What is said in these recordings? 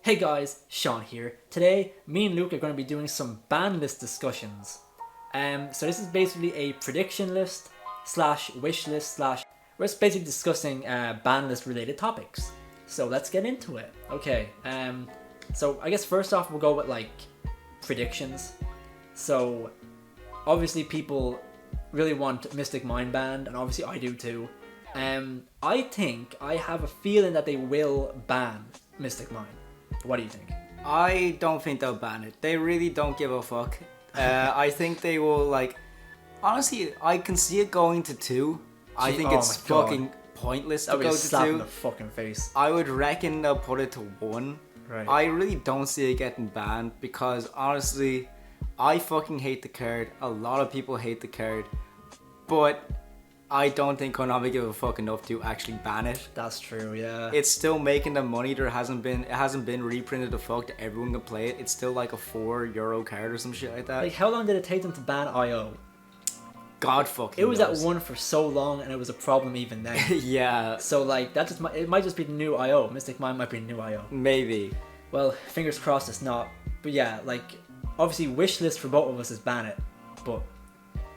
Hey guys, Sean here. Today, me and Luke are going to be doing some ban list discussions. So this is basically a prediction list slash wish list slash. We're just basically discussing ban list related topics. So let's get into it. Okay. So I guess first off we'll go with like predictions. So obviously people really want Mystic Mind banned, and obviously I do too. I have a feeling that they will ban Mystic Mind. What do you think? I don't think they'll ban it. They really don't give a fuck. I think they will honestly, I can see it going to 2. I think it's fucking pointless to That would go be a to slap 2. in the fucking face. I would reckon they'll put it to 1. Right. I really don't see it getting banned because honestly, I fucking hate the card. A lot of people hate the card. But I don't think Konami give a fuck enough to actually ban it. That's true, yeah. It's still making them money. It hasn't been reprinted the fuck that everyone can play it. It's still like a €4 card or some shit like that. Like, how long did it take them to ban IO? God fucking It was knows. at 1 for so long, and it was a problem even then. Yeah, So like that it might just be the new IO. Mystic Mind might be the new IO. maybe. Well, fingers crossed it's not. But yeah, like obviously wish list for both of us is ban it. But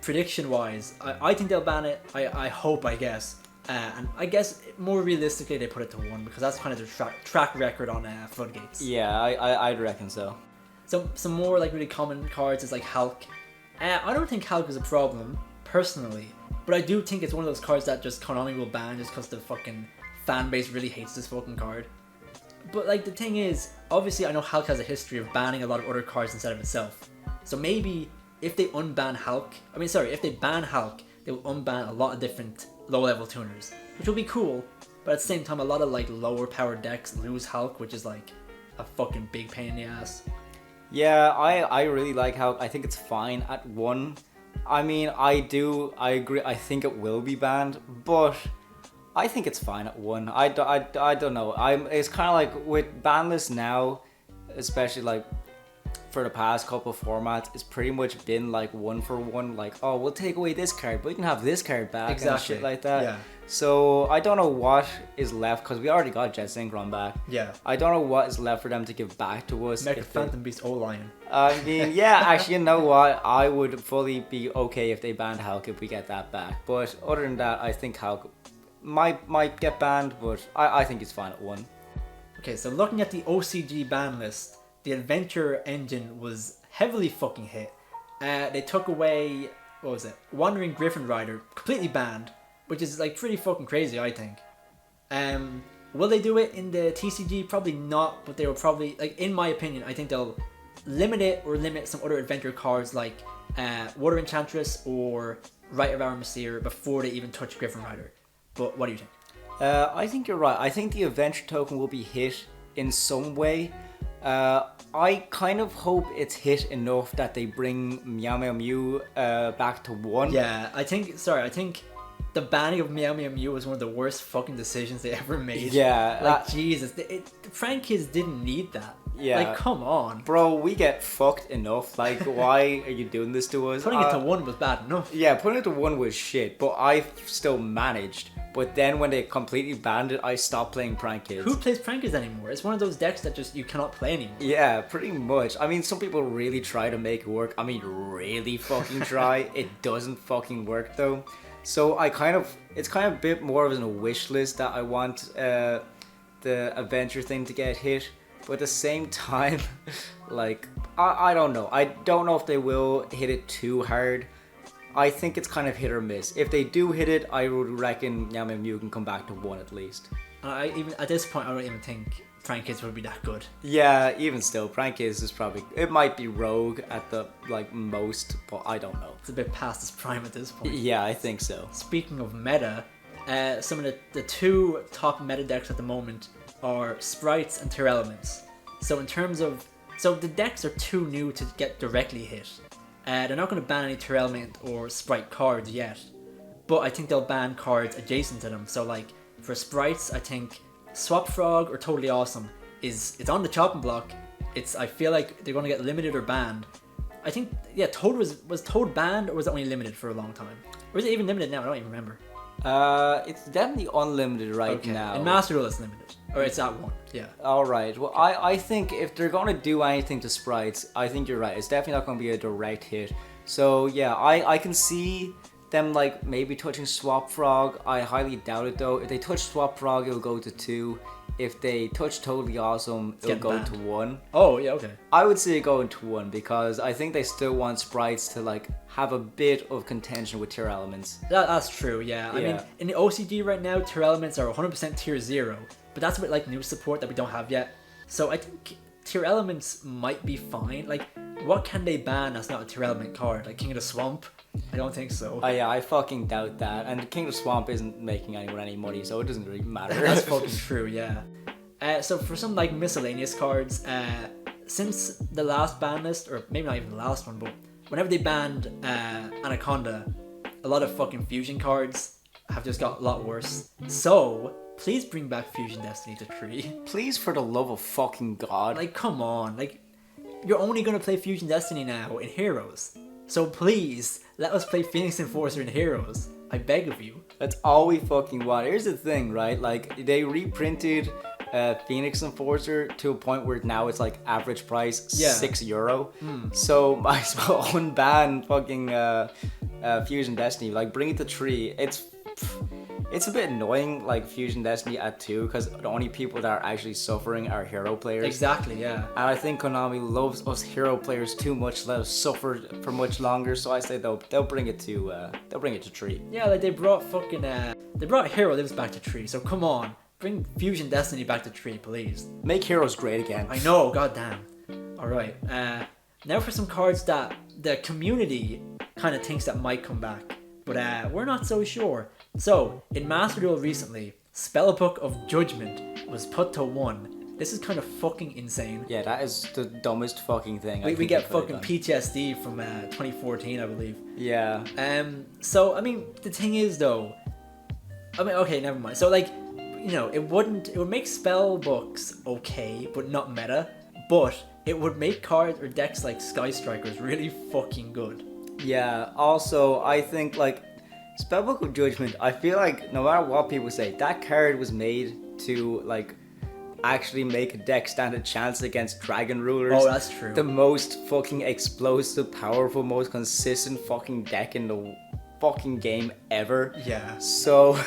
prediction wise, I think they'll ban it. I hope, I guess. And I guess more realistically they put it to 1 because that's kind of their track record on Floodgates. Yeah, I'd reckon so. So some more like really common cards is like Hulk. I don't think Hulk is a problem personally, but I do think it's one of those cards that just Konami will ban just because the fucking fan base really hates this fucking card. But like the thing is, obviously I know Hulk has a history of banning a lot of other cards instead of itself. So maybe if they ban Hulk, they will unban a lot of different low-level tuners, which will be cool. But at the same time, a lot of like lower-powered decks lose Hulk, which is like a fucking big pain in the ass. Yeah, I really like how I think it's fine at 1. I mean, I agree. I think it will be banned, but I think it's fine at 1. I don't know. It's kind of like with Banlist now, especially like for the past couple of formats, it's pretty much been like 1 for 1. Like, oh, we'll take away this card, but you can have this card back and shit like that. Yeah. So I don't know what is left because we already got Jet Synchron back. Yeah. I don't know what is left for them to give back to us. Mecha Phantom Beast O-Lion. I mean, yeah, actually, you know what? I would fully be okay if they banned Hulk if we get that back. But other than that, I think Hulk might get banned, but I think it's fine at 1. Okay, so looking at the OCG ban list, the adventure engine was heavily fucking hit. They took away, what was it? Wandering Griffin Rider, completely banned, which is like pretty fucking crazy, I think. Will they do it in the TCG? Probably not, but they will probably, like in my opinion, I think they'll limit it or limit some other adventure cards like Water Enchantress or Rite of Aramesir before they even touch Griffin Rider. But what do you think? I think you're right. I think the adventure token will be hit in some way. I kind of hope it's hit enough that they bring Meow Meow Mew back to 1. Yeah, I think the banning of Meow Meow Mew was one of the worst fucking decisions they ever made. Yeah. Like, Jesus, the Frank kids didn't need that. Yeah. Like, come on. Bro, we get fucked enough. Like, why are you doing this to us? Putting it to 1 was bad enough. Yeah, putting it to 1 was shit, but I still managed. But then when they completely banned it, I stopped playing Prank Kids. Who plays Prank Kids anymore? It's one of those decks that just you cannot play anymore. Yeah, pretty much. I mean, some people really try to make it work. I mean, really fucking try. It doesn't fucking work though. So it's kind of a bit more of a wish list that I want the adventure thing to get hit. But at the same time, like, I don't know. I don't know if they will hit it too hard. I think it's kind of hit or miss. If they do hit it, I would reckon Meow Meow Mew can come back to 1 at least. Even at this point, I don't even think Prank Kids would be that good. Yeah, even still, Prank Kids is probably... It might be Rogue at the, like, most, but I don't know. It's a bit past its prime at this point. Yeah, I think so. Speaking of meta, some of the 2 top meta decks at the moment are Sprites and Tier Elements. So in terms of... So the decks are too new to get directly hit. They're not going to ban any Tier Element or Sprite cards yet. But I think they'll ban cards adjacent to them. So like, for Sprites, I think Swap Frog or Totally Awesome it's on the chopping block. I feel like they're going to get limited or banned. I think, yeah, Toad was Toad banned or was it only limited for a long time? Or is it even limited now? I don't even remember. It's definitely unlimited right now. In Master Duel, it's limited, or it's at 1. Yeah. All right. Well, I think if they're gonna do anything to sprites, I think you're right. It's definitely not gonna be a direct hit. So yeah, I can see them like maybe touching Swap Frog. I highly doubt it though. If they touch Swap Frog, it'll go to 2. If they touch Totally Awesome, it'll go to 1. Oh yeah, okay. I would say going to 1 because I think they still want sprites to like have a bit of contention with tier elements. That's true. Yeah. I mean, in the OCD right now, tier elements are 100% tier 0, but that's with like new support that we don't have yet. So I think tier elements might be fine. Like, what can they ban that's not a tier element card? Like King of the Swamp? I don't think so. Oh yeah, I fucking doubt that. And King of the Swamp isn't making anyone any money, so it doesn't really matter. That's fucking true, yeah. So for some like miscellaneous cards, since the last ban list, or maybe not even the last one, but whenever they banned Anaconda, a lot of fucking fusion cards have just got a lot worse. So please bring back Fusion Destiny to 3. Please, for the love of fucking God. Like, come on. Like, you're only gonna play Fusion Destiny now in Heroes. So please, let us play Phoenix Enforcer in Heroes. I beg of you. That's all we fucking want. Here's the thing, right? Like, they reprinted Phoenix Enforcer to a point where now it's like average price €6. So might as well unban fucking Fusion Destiny. Like, bring it to 3. It's a bit annoying, like Fusion Destiny at 2, because the only people that are actually suffering are hero players. Exactly, yeah. And I think Konami loves us hero players too much to let us suffer for much longer. So I say they'll bring it to 3. Yeah, like they brought fucking they brought Hero Lives back to 3. So come on, bring Fusion Destiny back to 3, please. Make heroes great again. I know, goddamn. All right, now for some cards that the community kind of thinks that might come back, but we're not so sure. So, in Master Duel recently, Spellbook of Judgment was put to 1. This is kind of fucking insane. Yeah, that is the dumbest fucking thing. We get fucking PTSD from 2014, I believe. Yeah. So, I mean, the thing is though, I mean, okay, never mind. So, like, you know, it would make spell books okay, but not meta, but it would make cards or decks like Sky Strikers really fucking good. Yeah, also, I think, like, Spellbook of Judgment, I feel like no matter what people say, that card was made to, like, actually make a deck stand a chance against Dragon Rulers. Oh, that's true. The most fucking explosive, powerful, most consistent fucking deck in the fucking game ever. Yeah. So,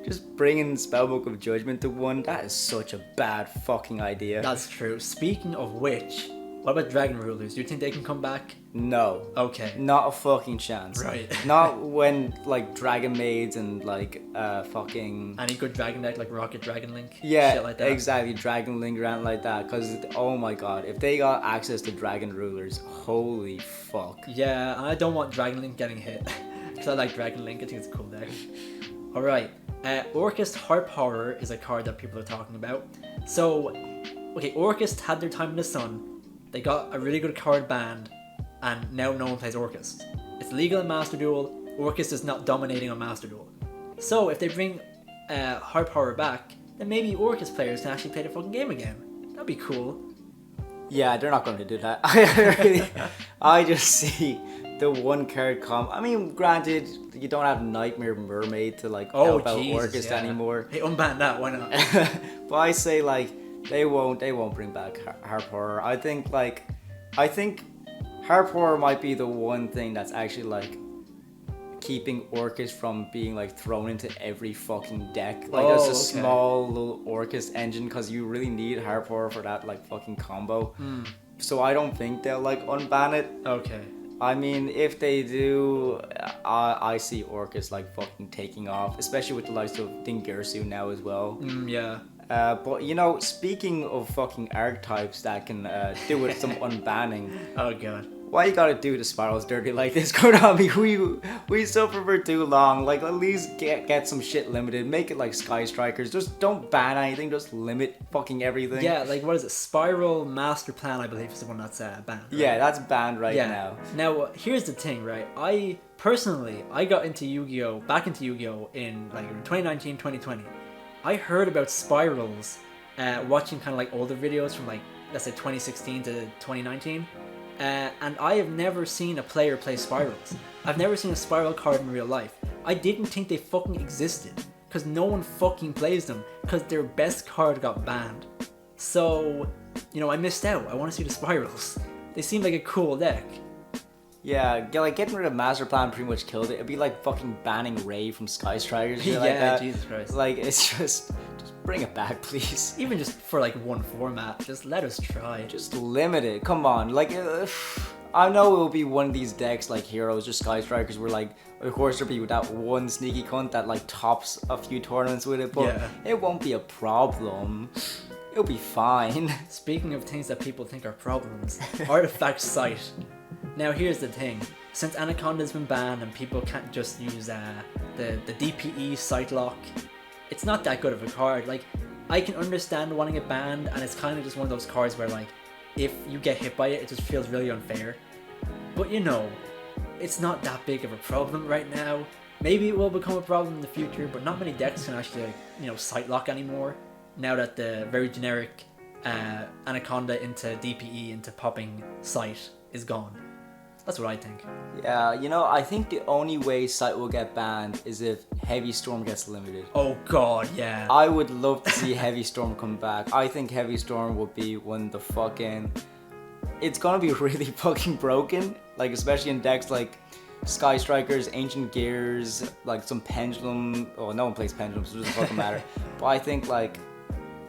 just bringing Spellbook of Judgment to 1, that is such a bad fucking idea. That's true. Speaking of which, what about Dragon Rulers? Do you think they can come back? No. Okay. Not a fucking chance. Right. Not when, like, Dragon Maids and, like, fucking... Any good dragon deck like Rocket Dragon Link? Yeah, shit like that. exactly. Dragon Link around like that. Because, oh my god, if they got access to Dragon Rulers, holy fuck. Yeah, and I don't want Dragon Link getting hit. Because I like Dragon Link. I think it's a cool deck. Alright. Orchest Harp Horror is a card that people are talking about. So, okay, Orchest had their time in the sun. They got a really good card banned, and now no one plays Orchest. It's legal in Master Duel. Orchest is not dominating on Master Duel. So if they bring Harp Horror back, then maybe Orchest players can actually play the fucking game again. That'd be cool. Yeah, they're not going to do that. I just see the one card come. I mean, granted, you don't have Nightmare Mermaid to, like, help out Orchest anymore. Hey, unban that, why not? But I say, like, they won't bring back Harp Horror. I think Harp Horror might be the one thing that's actually, like, keeping Orchest from being, like, thrown into every fucking deck. Like, there's a small little Orchest engine, because you really need Harp Horror for that, like, fucking combo. So I don't think they'll, like, unban it. Okay. I mean, if they do, I see Orchest, like, fucking taking off, especially with the likes of Dingirsu now as well. Yeah. But, you know, speaking of fucking archetypes that can do with some unbanning. Oh, God. Why you gotta do the spirals dirty like this, Konami? We suffer for too long. Like, at least get some shit limited. Make it like Sky Strikers. Just don't ban anything. Just limit fucking everything. Yeah, like, what is it? Spiral Master Plan, I believe, is the one that's banned. Right? Yeah, that's banned right now. Now, here's the thing, right? I got into Yu-Gi-Oh! Back into Yu-Gi-Oh! In, like, 2019, 2020. I heard about spirals watching kind of like older videos from, like, let's say 2016 to 2019, and I have never seen a player play spirals. I've never seen a spiral card in real life. I didn't think they fucking existed. Because no one fucking plays them. Because their best card got banned. So, you know, I missed out. I want to see the spirals. They seem like a cool deck. Yeah, like getting rid of Master Plan pretty much killed it. It'd be like fucking banning Ray from Sky Strikers. Yeah, like that. Jesus Christ. Like, it's just bring it back, please. Even just for like one format, just let us try. Just limit it. Come on, like, I know it will be one of these decks like Heroes or Sky Strikers where like, of course there'll be that one sneaky cunt that like tops a few tournaments with it, but Yeah. it won't be a problem. It'll be fine. Speaking of things that people think are problems, Artifact Sight. Now here's the thing, since Anaconda's been banned and people can't just use the DPE Sight Lock, it's not that good of a card. Like, I can understand wanting it banned, and it's kind of just one of those cards where like, if you get hit by it, it just feels really unfair. But you know, it's not that big of a problem right now. Maybe it will become a problem in the future, but not many decks can actually like, you know, Sight Lock anymore. Now that the very generic Anaconda into DPE into popping Sight is gone. That's what I think. Yeah, you know, I think the only way Sight will get banned is if Heavy Storm gets limited. Oh god, yeah. I would love to see Heavy Storm come back. I think Heavy Storm will be one of the fucking... It's gonna be really fucking broken, like especially in decks like Sky Strikers, Ancient Gears, like some Pendulum. Oh, no one plays Pendulum, so it doesn't fucking matter. But I think like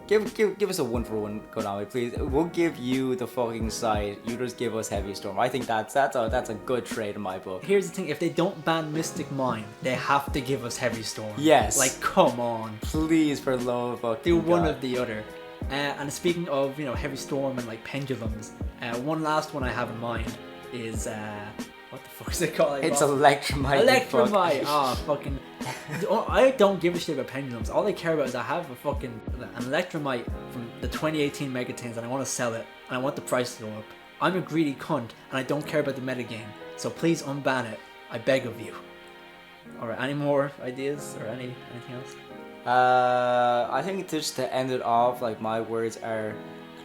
give us a 1-for-1 Konami, please. We'll give you the fucking Sight. You just give us Heavy Storm. I think that's a good trade in my book. Here's the thing: if they don't ban Mystic Mine, they have to give us Heavy Storm. Yes. Like, come on. Please, for the love of fucking Do one God. of the other. And speaking of, you know, Heavy Storm and like pendulums, one last one I have in mind is what the fuck is it called? It's Electromite. Electromite. Ah, fucking. I don't give a shit about pendulums. All I care about is I have an Electromite from the 2018 Megatins and I want to sell it and I want the price to go up. I'm a greedy cunt and I don't care about the metagame. So please unban it. I beg of you. Alright, any more ideas or anything else? I think just to end it off, like my words are,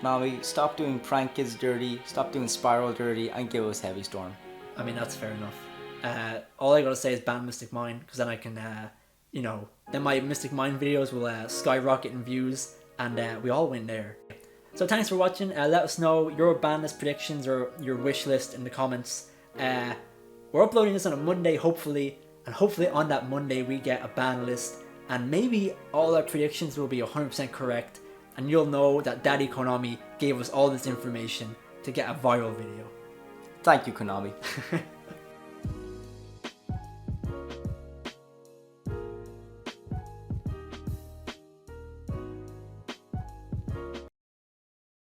Konami, stop doing Prank Kids dirty, stop doing Spiral dirty, and give us Heavy Storm. I mean, that's fair enough. All I gotta say is ban Mystic Mine, because then I can, you know, then my Mystic Mine videos will skyrocket in views, and we all win there. So thanks for watching. Let us know your Banlist predictions or your wish list in the comments. We're uploading this on a Monday, hopefully, and hopefully on that Monday we get a ban list, and maybe all our predictions will be 100% correct, and you'll know that Daddy Konami gave us all this information to get a viral video. Thank you, Konami.